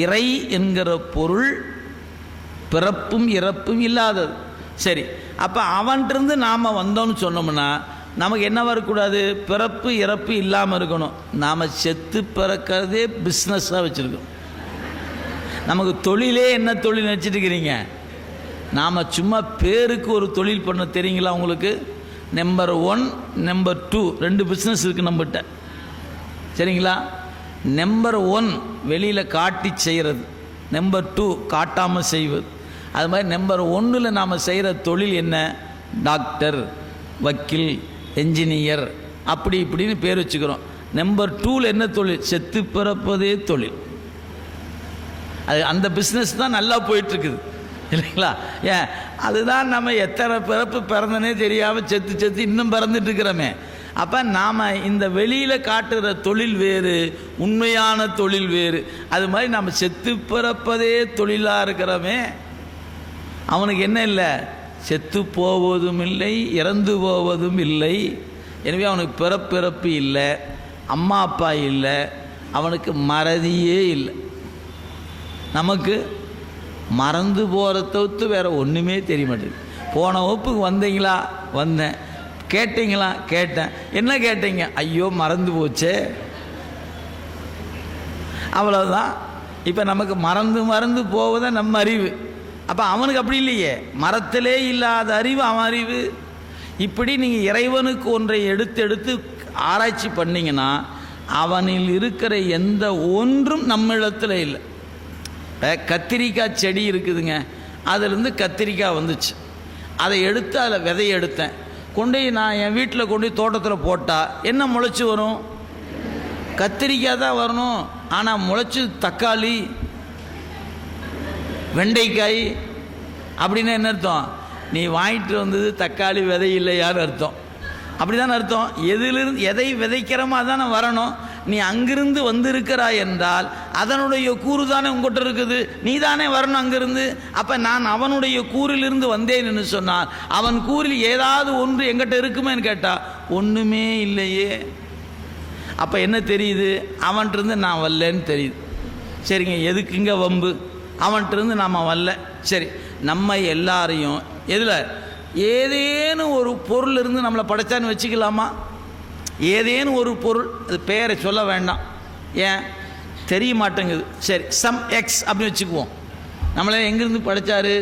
இறை என்கிற பொருள் பிறப்பும் இறப்பும் இல்லாதது. சரி, அப்போ அவன்கிட்டருந்து நாம் வந்தோம்னு சொன்னோம்னா நமக்கு என்ன வரக்கூடாது? பிறப்பு இறப்பு இல்லாமல் இருக்கணும். நாம் செத்து பிறக்கிறதே பிஸ்னஸாக வச்சுருக்கோம். நமக்கு தொழிலே என்ன தொழில் நினச்சிட்டு இருக்கிறீங்க? நாம் சும்மா பேருக்கு ஒரு தொழில் பண்ண தெரியுங்களா உங்களுக்கு? நம்பர் 1 நம்பர் 2 2 பிஸ்னஸ் இருக்குது நம்மகிட்ட. சரிங்களா? நம்பர் 1 வெளியில் காட்டி செய்கிறது, நம்பர் 2 காட்டாமல் செய்வது. அது மாதிரி நம்பர் 1ல் நாம் செய்கிற தொழில் என்ன? டாக்டர், வக்கீல், என்ஜினியர், அப்படி இப்படின்னு பேர் வச்சுக்கிறோம். நம்பர் 2ல் என்ன தொழில்? செத்து பிறப்பதே தொழில். அது அந்த பிஸ்னஸ் தான் நல்லா போயிட்டுருக்குது இல்லைங்களா? ஏன்? அதுதான் நம்ம எத்தனை பிறப்பு பிறந்தனே தெரியாமல் செத்து செத்து இன்னும் பிறந்துட்டு இருக்கிறோமே. அப்போ நாம் இந்த வெளியில் காட்டுகிற தொழில் வேறு, உண்மையான தொழில் வேறு. அது மாதிரி நம்ம செத்து பிறப்பதே தொழிலாக இருக்கிறோமே. அவனுக்கு என்ன இல்லை? செத்து போவதும் இல்லை, இறந்து போவதும் இல்லை. எனவே அவனுக்கு பிறப்பிறப்பு இல்லை, அம்மா அப்பா இல்லை, அவனுக்கு மறதியே இல்லை. நமக்கு மறந்து போகிற தவிர்த்து வேறு ஒன்றுமே தெரிய மாட்டேங்குது. போன வகுப்புக்கு வந்தீங்களா? வந்தேன். கேட்டீங்களா? கேட்டேன். என்ன கேட்டீங்க? ஐயோ மறந்து போச்சே, அவ்வளோதான். இப்போ நமக்கு மறந்து மறந்து போவதை நம்ம அறிவு. அப்போ அவனுக்கு அப்படி இல்லையே, மரத்திலே இல்லாத அறிவு அவன் அறிவு. இப்படி நீங்கள் இறைவனுக்கு ஒன்றை எடுத்து எடுத்து ஆராய்ச்சி பண்ணிங்கன்னா அவனில் இருக்கிற எந்த ஒன்றும் நம்மிடத்தில் இல்லை. கத்திரிக்காய் செடி இருக்குதுங்க, அதிலிருந்து கத்திரிக்காய் வந்துச்சு. அதை எடுத்து அதில் விதையை எடுத்தேன், கொண்டு நான் என் வீட்டில் கொண்டு தோட்டத்தில் போட்டால் என்ன முளைச்சி வரும்? கத்திரிக்காய் தான் வரணும். ஆனால் முளைச்சி தக்காளி, வெண்டைக்காய் அப்படின்னா என்ன அர்த்தம்? நீ வாங்கிட்டு வந்தது தக்காளி விதை இல்லையான்னு அர்த்தம். அப்படி தானே அர்த்தம். எதிலிருந்து எதை விதைக்கிறோமோ அதானே வரணும். நீ அங்கிருந்து வந்திருக்கிறாய் என்றால் அதனுடைய கூறு தானே உங்கள்கிட்ட இருக்குது, நீ தானே வரணும் அங்கிருந்து. அப்போ நான் அவனுடைய கூறிலிருந்து வந்தேன்னு சொன்னால் அவன் கூறில் ஏதாவது ஒன்று எங்கிட்ட இருக்குமேன்னு கேட்டால் ஒன்றுமே இல்லையே. அப்போ என்ன தெரியுது? அவன்கிட்டருந்து நான் வரலன்னு தெரியுது. சரிங்க, எதுக்குங்க வம்பு? அவன்கிட்டருந்து நாம் வரல. சரி, நம்ம எல்லாரையும் எதில் ஏதேனும் ஒரு பொருள் இருந்து நம்மளை படைச்சான்னு வச்சுக்கலாமா? ஏதேனும் ஒரு பொருள், அது பெயரை சொல்ல வேண்டாம், ஏன் தெரிய மாட்டேங்குது. சரி, சம் எக்ஸ் அப்படின்னு வச்சுக்குவோம். நம்மளே எங்கேருந்து படைச்சாரு?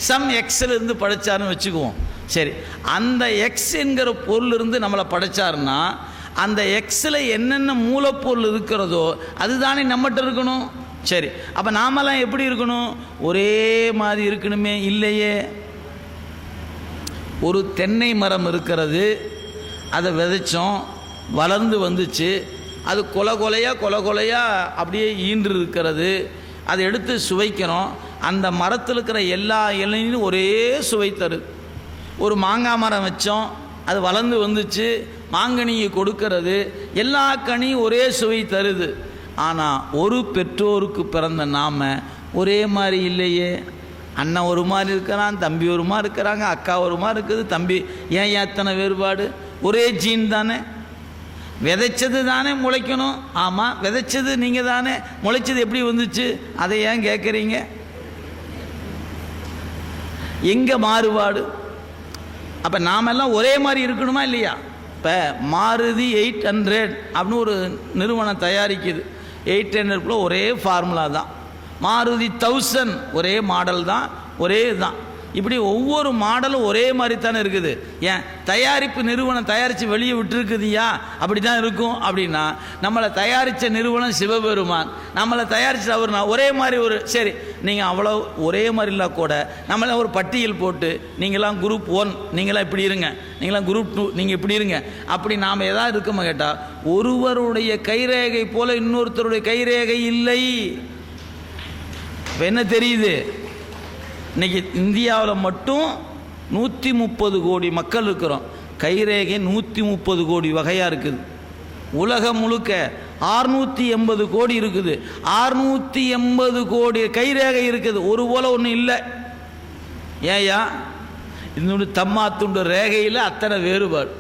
சம் எக்ஸில் இருந்து படைச்சாருன்னு வச்சுக்குவோம். சரி, அந்த எக்ஸ் என்கிற பொருள் இருந்து நம்மளை படைச்சாருன்னா அந்த எக்ஸில் என்னென்ன மூலப்பொருள் இருக்கிறதோ அதுதானே நம்மகிட்ட இருக்கணும். சரி, அப்போ நாமெல்லாம் எப்படி இருக்கணும்? ஒரே மாதிரி இருக்கணுமே? இல்லையே. ஒரு தென்னை மரம் இருக்கிறது, அதை விதைச்சோம், வளர்ந்து வந்துச்சு, அது கொலை கொலையாக அப்படியே ஈன்று இருக்கிறது. அதை எடுத்து சுவைக்கிறோம். அந்த மரத்தில் இருக்கிற எல்லா இலையும் ஒரே சுவை தருது. ஒரு மாங்காய் மரம் வச்சோம், அது வளர்ந்து வந்துச்சு, மாங்கனியை கொடுக்கிறது, எல்லா கனியும் ஒரே சுவை தருது. ஆனால் ஒரு பெற்றோருக்கு பிறந்த நாம் ஒரே மாதிரி இல்லையே. அண்ணன் ஒரு மாதிரி இருக்கிறான், தம்பி ஒரு மாதிரி இருக்கிறாங்க, அக்கா ஒரு மாதிரி இருக்குது, தம்பி ஏன் எத்தனை வேறுபாடு? ஒரே ஜீன் தானே. விதைச்சது தானே முளைக்கணும். ஆமாம், விதைச்சது நீங்கள் தானே, முளைச்சது எப்படி வந்துச்சு? அதை ஏன் கேட்குறீங்க? எங்கே மாறுபாடு? அப்போ நாமெல்லாம் ஒரே மாதிரி இருக்கணுமா இல்லையா? இப்போ மாருதி 800 அப்படின்னு ஒரு நிறுவனம் தயாரிக்குது. 800 ஒரே ஃபார்முலா தான். மாருதி 1000 ஒரே மாடல் தான், ஒரே தான். இப்படி ஒவ்வொரு மாடலும் ஒரே மாதிரி தானே இருக்குது. ஏன் தயாரிப்பு நிறுவனம் தயாரித்து வெளியே விட்டுருக்குதுயா? அப்படி தான் இருக்கும். அப்படின்னா நம்மளை தயாரித்த நிறுவனம் சிவபெருமான், நம்மளை தயாரித்த அவர்னா ஒரே மாதிரி ஒரு சரி, நீங்கள் அவ்வளோ ஒரே மாதிரி இல்லை கூட நம்மளை ஒரு பட்டியல் போட்டு நீங்களாம் குரூப் 1 நீங்களாம் இப்படி இருங்க, நீங்களாம் குரூப் 2 நீங்கள் இப்படி இருங்க, அப்படி நாம் எதாவது இருக்கோமா கேட்டால் ஒருவருடைய கைரேகை போல இன்னொருத்தருடைய கைரேகை இல்லை. இப்போ என்ன தெரியுது? இன்றைக்கி இந்தியாவில் மட்டும் 130 கோடி மக்கள் இருக்கிறோம். கைரேகை 130 கோடி வகையாக இருக்குது. உலகம் முழுக்க 680 கோடி இருக்குது. 680 கோடி கைரேகை இருக்குது. ஒரு போல் ஒன்றும் இல்லை. ஏயா இன்னொன்று தம்மா துண்டு ரேகையில் அத்தனை வேறுபாடு.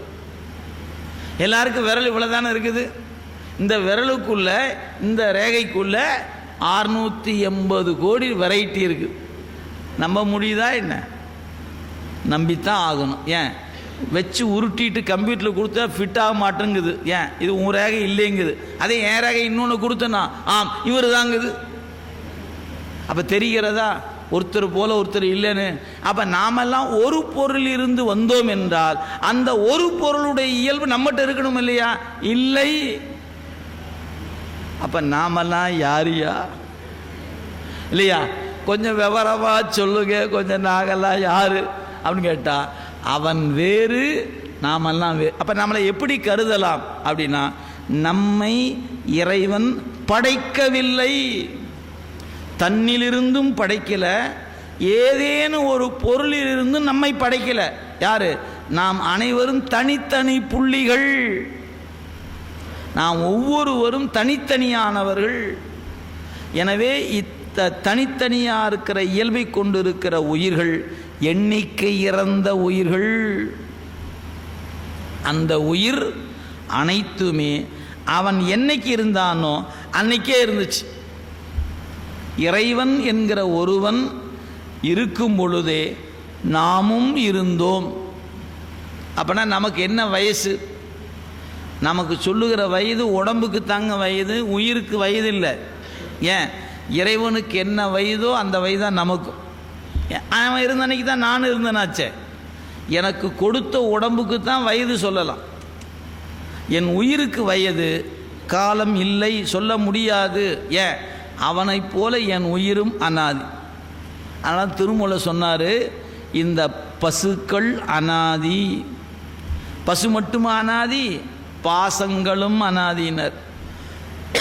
எல்லாருக்கும் விரல் இவ்வளோ தானே இருக்குது. இந்த விரலுக்குள்ள இந்த ரேகைக்குள்ள 680 கோடி வெரைட்டி இருக்குது. நம்ப முடியுதா என்ன? நம்பித்தான் ஆகணும். ஏன் வச்சு உருட்டிட்டு கம்ப்யூட்டரில் கொடுத்தா ஃபிட் ஆக மாட்டேங்குது. ஏன் இது உன் ரேகை இல்லைங்குது. அதே என் ரேகை இன்னொன்று கொடுத்தனா ஆம் இவர் தாங்குது. அப்போ தெரிகிறதா ஒருத்தர் போல ஒருத்தர் இல்லைன்னு? அப்போ நாமெல்லாம் ஒரு பொருள் இருந்து வந்தோம் என்றால் அந்த ஒரு பொருளுடைய இயல்பு நம்மகிட்ட இருக்கணும் இல்லையா? இல்லை. அப்போ நாமெல்லாம் யாரியா இல்லையா? கொஞ்சம் விவரமா சொல்லுங்க, கொஞ்சம் நாங்கெல்லாம் யாரு அப்படின்னு கேட்டா அவன் வேறு நாமெல்லாம் வேறு. அப்போ நம்மளை எப்படி கருதலாம் அப்படின்னா, நம்மை இறைவன் படைக்கவில்லை, தன்னிலிருந்தும் படைக்கல, ஏதேனும் ஒரு பொருளிலிருந்தும் நம்மை படைக்கல. யாரு? நாம் அனைவரும் தனித்தனி புள்ளிகள், நாம் ஒவ்வொருவரும் தனித்தனியானவர்கள். எனவே தனித்தனியாக இருக்கிற இயல்பை கொண்டிருக்கிற உயிர்கள் எண்ணிக்கை இறந்த உயிர்கள். அந்த உயிர் அனைத்துமே அவன் என்னைக்கு இருந்தானோ அன்னைக்கே இருந்துச்சு. இறைவன் என்கிற ஒருவன் இருக்கும் பொழுதே நாமும் இருந்தோம். அப்பனா நமக்கு என்ன வயசு? நமக்கு சொல்லுகிற வயது உடம்புக்கு தாங்க வயது, உயிருக்கு வயது இல்லை. ஏன்? இறைவனுக்கு என்ன வயதோ அந்த வயது தான் நமக்கும். அவன் இருந்த அன்னைக்கு தான் நானும் இருந்தேனாச்சே. எனக்கு கொடுத்த உடம்புக்கு தான் வயது சொல்லலாம். என் உயிருக்கு வயது காலம் இல்லை, சொல்ல முடியாது. ஏன்? அவனைப் போல என் உயிரும் அனாதி. ஆனால் திருமூலர் சொன்னார், இந்த பசுக்கள் அனாதி. பசு மட்டுமா அனாதி? பாசங்களும் அனாதியினர்.